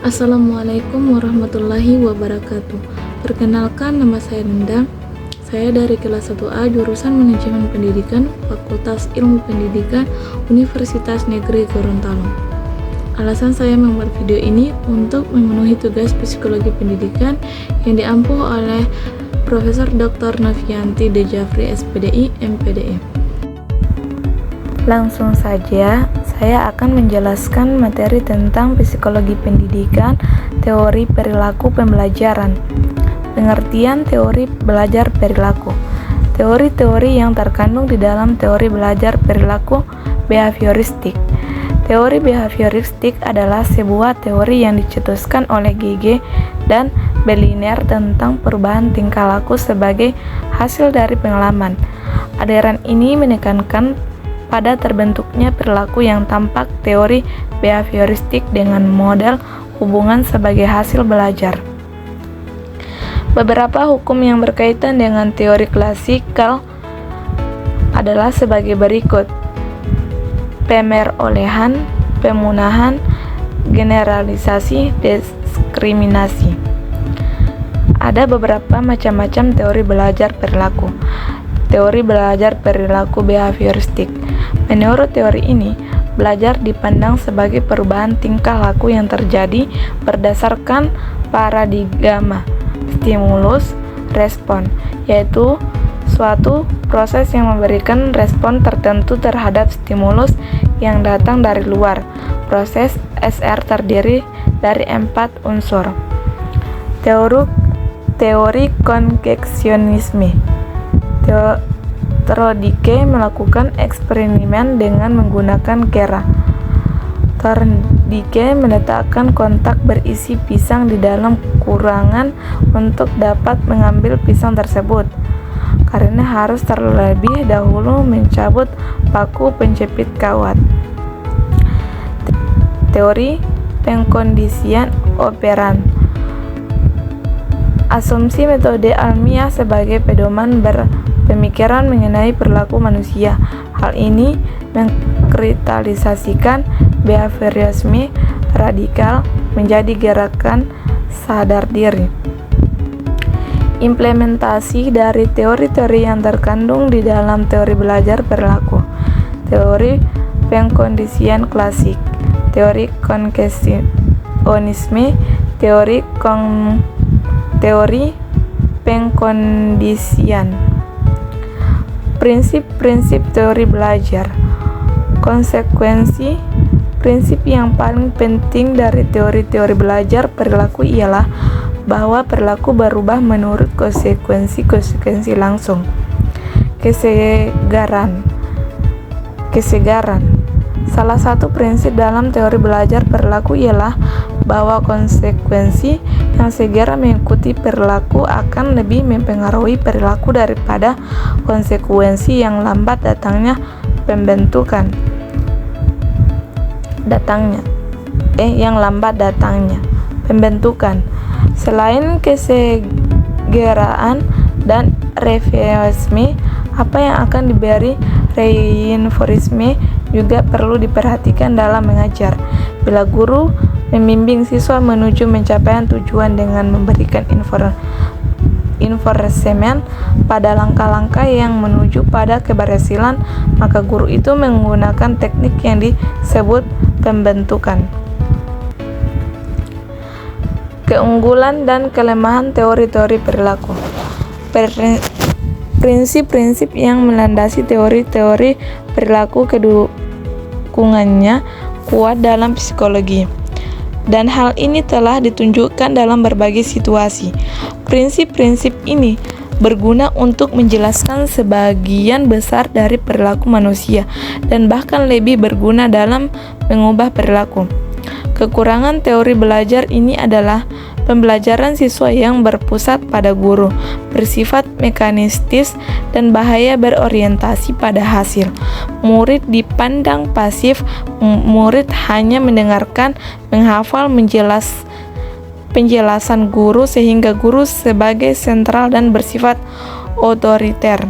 Assalamualaikum warahmatullahi wabarakatuh. Perkenalkan, nama saya Nenda. Saya dari kelas 1A jurusan Manajemen Pendidikan, Fakultas Ilmu Pendidikan, Universitas Negeri Gorontalo. Alasan saya membuat video ini untuk memenuhi tugas psikologi pendidikan yang diampu oleh Profesor Dr. Novianti Dejafri SPDI MPDI. Langsung saja, saya akan menjelaskan materi tentang psikologi pendidikan, teori perilaku pembelajaran. Pengertian teori belajar perilaku. Teori-teori yang terkandung di dalam teori belajar perilaku behavioristik. Teori behavioristik adalah sebuah teori yang dicetuskan oleh G.G. dan Berliner tentang perubahan tingkah laku sebagai hasil dari pengalaman. Aliran ini menekankan pada terbentuknya perilaku yang tampak teori behavioristik dengan model hubungan sebagai hasil belajar. Beberapa hukum yang berkaitan dengan teori klasikal adalah sebagai berikut: pemerolehan, pemunahan, generalisasi, diskriminasi. Ada beberapa macam-macam teori belajar perilaku. Teori belajar perilaku behavioristik. Menurut teori ini, belajar dipandang sebagai perubahan tingkah laku yang terjadi berdasarkan paradigma stimulus respon, yaitu suatu proses yang memberikan respon tertentu terhadap stimulus yang datang dari luar. Proses SR terdiri dari 4 unsur. Teori kognisionisme. Thorndike melakukan eksperimen dengan menggunakan kera. Thorndike meletakkan kotak berisi pisang di dalam kurangan untuk dapat mengambil pisang tersebut, karena harus terlebih dahulu mencabut paku penjepit kawat. Teori pengkondisian operan. Asumsi metode ilmiah sebagai pedoman berpemikiran mengenai perilaku manusia. Hal ini mengkristalisasikan behaviorisme radikal menjadi gerakan sadar diri. Implementasi dari teori-teori yang terkandung di dalam teori belajar perilaku. Teori pengkondisian klasik, teori kognisionisme, teori pengkondisian. Prinsip-prinsip teori belajar. Konsekuensi. Prinsip yang paling penting dari teori-teori belajar perilaku ialah bahwa perilaku berubah menurut konsekuensi langsung. Kesegaran. Salah satu prinsip dalam teori belajar perilaku ialah bahwa konsekuensi yang segera mengikuti perilaku akan lebih mempengaruhi perilaku daripada konsekuensi yang lambat datangnya. Pembentukan. Selain kesegeraan dan reinforcement, apa yang akan diberi reinforcement juga perlu diperhatikan dalam mengajar. Bila guru membimbing siswa menuju pencapaian tujuan dengan memberikan enforcement pada langkah-langkah yang menuju pada keberhasilan, maka guru itu menggunakan teknik yang disebut pembentukan. Keunggulan dan kelemahan teori-teori perilaku. Prinsip-prinsip yang melandasi teori-teori perilaku kedukungannya kuat dalam psikologi, dan hal ini telah ditunjukkan dalam berbagai situasi. Prinsip-prinsip ini berguna untuk menjelaskan sebagian besar dari perilaku manusia dan bahkan lebih berguna dalam mengubah perilaku. Kekurangan teori belajar ini adalah pembelajaran siswa yang berpusat pada guru, bersifat mekanistis, dan bahaya berorientasi pada hasil. Murid dipandang pasif, murid hanya mendengarkan, menghafal, penjelasan guru, sehingga guru sebagai sentral dan bersifat otoriter.